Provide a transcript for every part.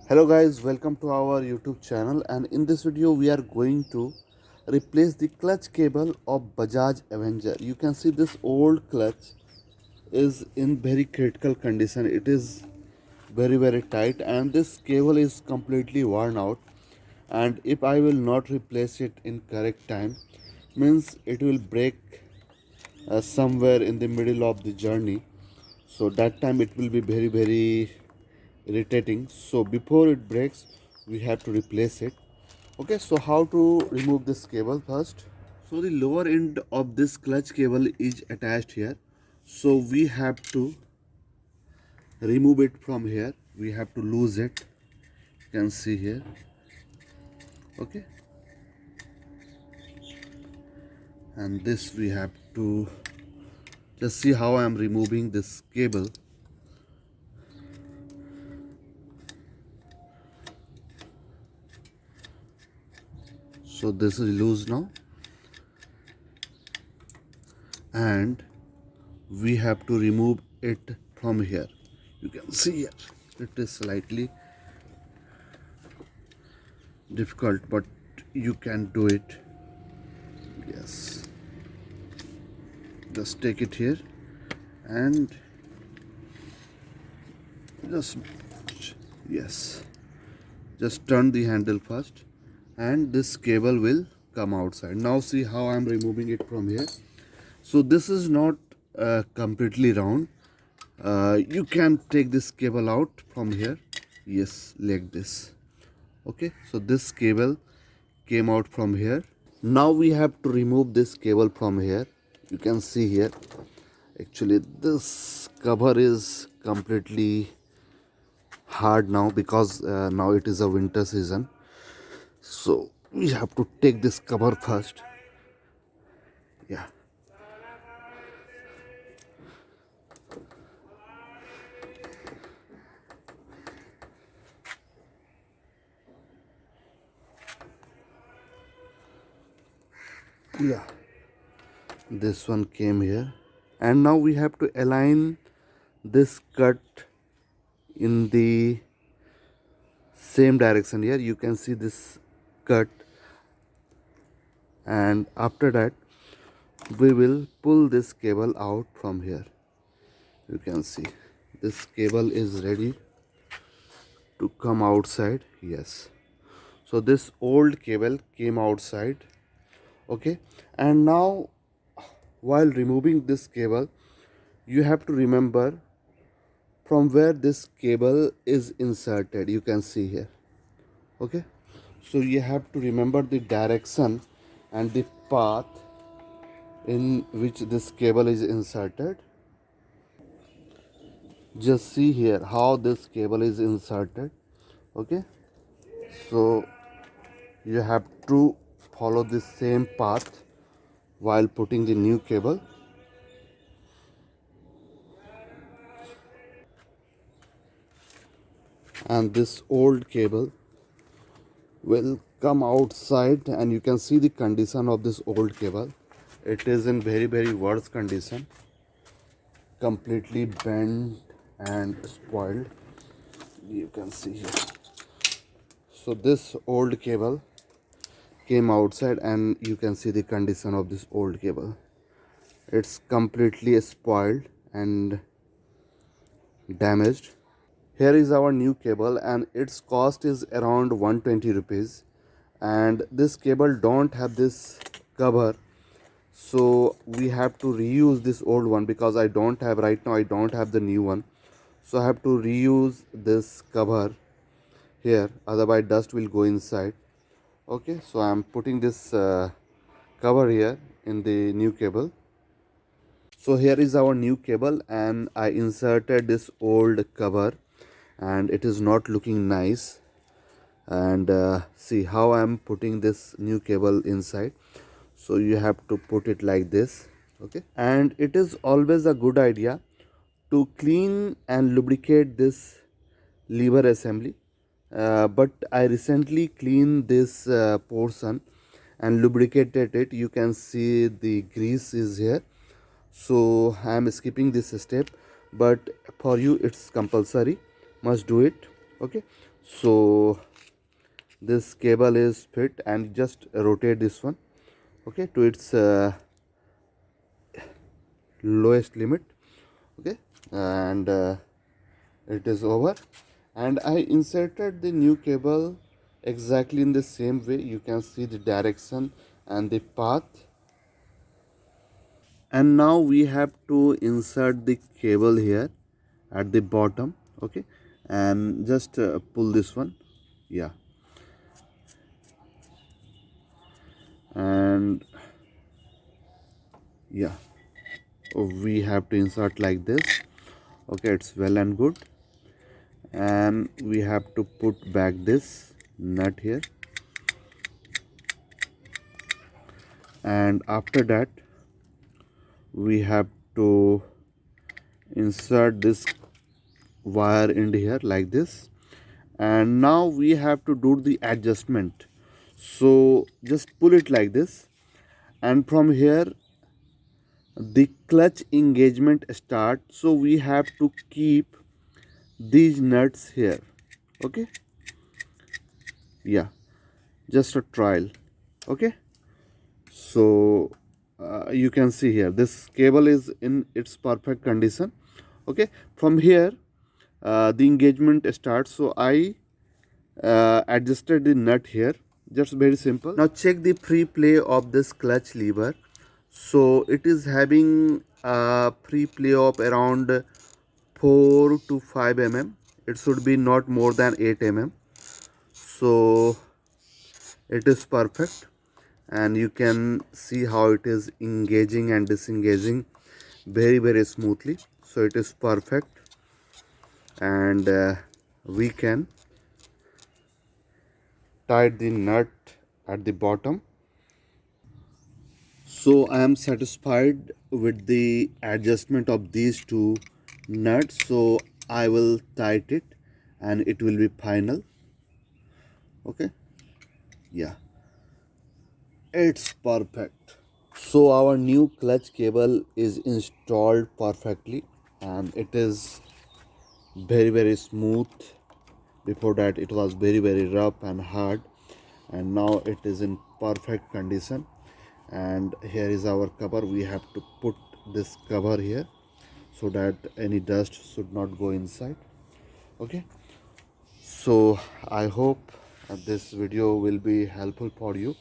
Hello guys, welcome to our YouTube channel, and in this video we are going to replace the clutch cable of Bajaj Avenger. You can see this old clutch is in very critical condition. It is very tight and this cable is completely worn out, and if I will not replace it in correct time means it will break somewhere in the middle of the journey. So that time it will be very irritating. So before it breaks we have to replace it. Okay, so how to remove this cable first? So the lower end of this clutch cable is attached here, so we have to remove it from here. We have to lose it, you can see here. Okay, and this we have to just see how I am removing this cable. So this is loose now, and we have to remove it from here. You can see here it is slightly difficult, but you can do it. Yes, just take it here and just just turn the handle first and this cable will come outside. Now see how I am removing it from here. So this is not completely round. You can take this cable out from here. Yes, like this. Okay, so this cable came out from here. Now we have to remove this cable from here. You can see here, actually this cover is completely hard now because now it is a winter season. So we have to take this cover first. Yeah, yeah, this one came here, and now we have to align this cut in the same direction. Here you can see this cut, and after that we will pull this cable out from here. You can see this cable is ready to come outside. Yes, so this old cable came outside. Okay, and now while removing this cable you have to remember from where this cable is inserted. You can see here. Okay, so you have to remember the direction and the path in which this cable is inserted. Just see here how this cable is inserted. Okay, so you have to follow the same path while putting the new cable. And this old cable will come outside, and you can see the condition of this old cable. It is in very worse condition, completely bent and spoiled. You can see here. So this old cable came outside, and you can see the condition of this old cable. It's completely spoiled and damaged. Here is our new cable, and its cost is around 120 rupees, and this cable don't have this cover, so we have to reuse this old one because I don't have right now. I don't have the new one, so I have to reuse this cover here, otherwise dust will go inside. Okay, so I am putting this cover here in the new cable. So here is our new cable, and I inserted this old cover, and it is not looking nice. And see how I am putting this new cable inside. So you have to put it like this. Okay, and it is always a good idea to clean and lubricate this lever assembly. But I recently cleaned this portion and lubricated it. You can see the grease is here, so I am skipping this step, but for you it's compulsory, must do it. Okay, So this cable is fit, and just rotate this one, okay, to its lowest limit, okay, and it is over. And I inserted the new cable exactly in the same way. You can see the direction and the path. And now we have to insert the cable here at the bottom, okay, and just pull this one, yeah, and yeah, we have to insert like this, okay, it's well and good. And we have to put back this nut here, and after that we have to insert this wire in here like this. And now we have to do the adjustment. So just pull it like this, and from here the clutch engagement start. So we have to keep these nuts here, okay, yeah, just a trial, okay. So you can see here this cable is in its perfect condition, okay. From here the engagement starts. So I adjusted the nut here, just very simple. Now check the free play of this clutch lever. So it is having a free play of around 4 to 5 mm. It should be not more than 8 mm. So it is perfect, and you can see how it is engaging and disengaging very smoothly. So it is perfect, and we can tie the nut at the bottom. So I am satisfied with the adjustment of these two nuts. So I will tighten it, and it will be final, okay, yeah, it's perfect. So our new clutch cable is installed perfectly, and it is very smooth. Before that it was very rough and hard, and now it is in perfect condition. And here is our cover. We have to put this cover here so that any dust should not go inside, okay. So I hope this video will be helpful for you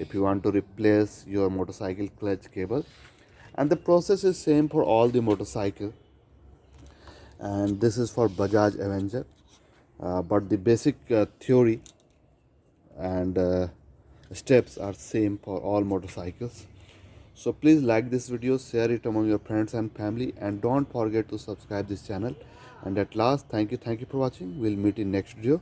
if you want to replace your motorcycle clutch cable. And the process is same for all the motorcycle, and this is for Bajaj Avenger, but the basic theory and steps are same for all motorcycles. So please like this video, share it among your friends and family, and don't forget to subscribe this channel. And at last, thank you for watching. We'll meet in next video.